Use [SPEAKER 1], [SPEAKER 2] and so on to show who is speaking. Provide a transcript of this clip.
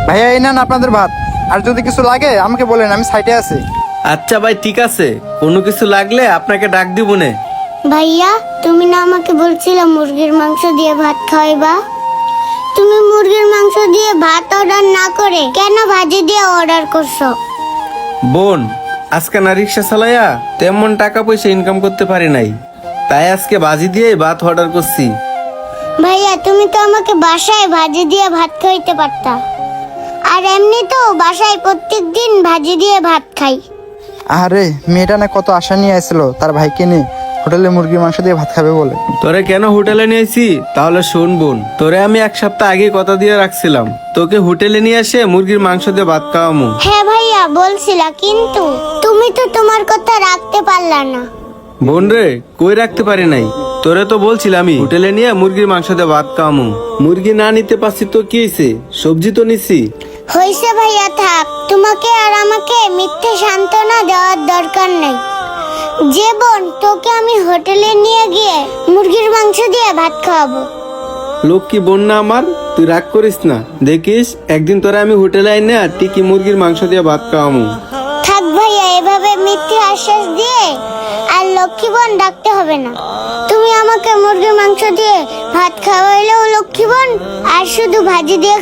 [SPEAKER 1] ভাইয়া এই নেন আপনাদের ভাত। আর যদি কিছু লাগে আমাকে বলেন, আমি সাইডে আছি।
[SPEAKER 2] আচ্ছা ভাই, ঠিক আছে, কোনো কিছু লাগলে আপনাকে ডাক দিব নে।
[SPEAKER 3] ভাইয়া, তুমি না আমাকে বলছিলে মুরগির মাংস দিয়ে ভাত খাওয়াইবা? তুমি মুরগির মাংস দিয়ে ভাত অর্ডার না করে কেন ভাজি দিয়ে অর্ডার করছো?
[SPEAKER 2] বোন, আজকে না রিক্সা চালাইয়া তেমন টাকা পয়সা ইনকাম করতে পারি নাই, তাই আজকে বাজি দিয়ে ভাত অর্ডার করছি।
[SPEAKER 3] ভাইয়া, তুমি তো আমাকে বাসায় ভাজি দিয়ে ভাত খাইতে পারতা। আর এমনি তো বাসায় প্রত্যেকদিন ভাজি দিয়ে ভাত খাই।
[SPEAKER 1] আরে মেয়েটা না কত আশা নিয়ে আসছিল তার ভাইকে নিয়ে হোটেলে মুরগির মাংস দিয়ে ভাত খাবে বলে।
[SPEAKER 2] তোরে কেন হোটেলে নিয়েছি তাহলে শোন বোন, তোরে আমি 1 সপ্তাহ আগে কথা দিয়ে রাখছিলাম তোকে হোটেলে নিয়ে এসে মুরগির মাংস দিয়ে ভাত খাওয়ামু।
[SPEAKER 3] হ্যাঁ ভাইয়া, বলছিলা, কিন্তু তুমি তো তোমার কথা রাখতে পারলা না।
[SPEAKER 2] বোন রে, কই রাখতে পারি নাই, তোরে তো বলছিলাম আমি হোটেলে নিয়ে মুরগির মাংস দিয়ে ভাত খাওয়ামু। মুরগি না নিতে পারছি তো কি হয়েছে, সবজি তো নিছি।
[SPEAKER 3] হইছে ভাইয়া, থাক। তোমাকে আর আমাকে মিথ্যে সান্ত্বনা দেওয়ার দরকার নেই। যে বোন, তোকে আমি হোটেলে নিয়ে গিয়ে মুরগির মাংস দিয়ে ভাত খাওয়াবো।
[SPEAKER 2] লক্ষ্মী বোন না আমার, তুই রাগ করিস না। দেখিস একদিন তোরা আমি হোটেলে আইনে আর টিকি মুরগির মাংস দিয়ে ভাত খাওয়ামু।
[SPEAKER 3] থাক ভাইয়া, এভাবে মিথ্যে আশ্বাস দিয়ে আর লক্ষ্মী বোন ডাকতে হবে না। তুমি আমাকে মুরগির মাংস দিয়ে ভাত খাওয়াইলেও লক্ষ্মী বোন, আর শুধু ভাজি দিয়ে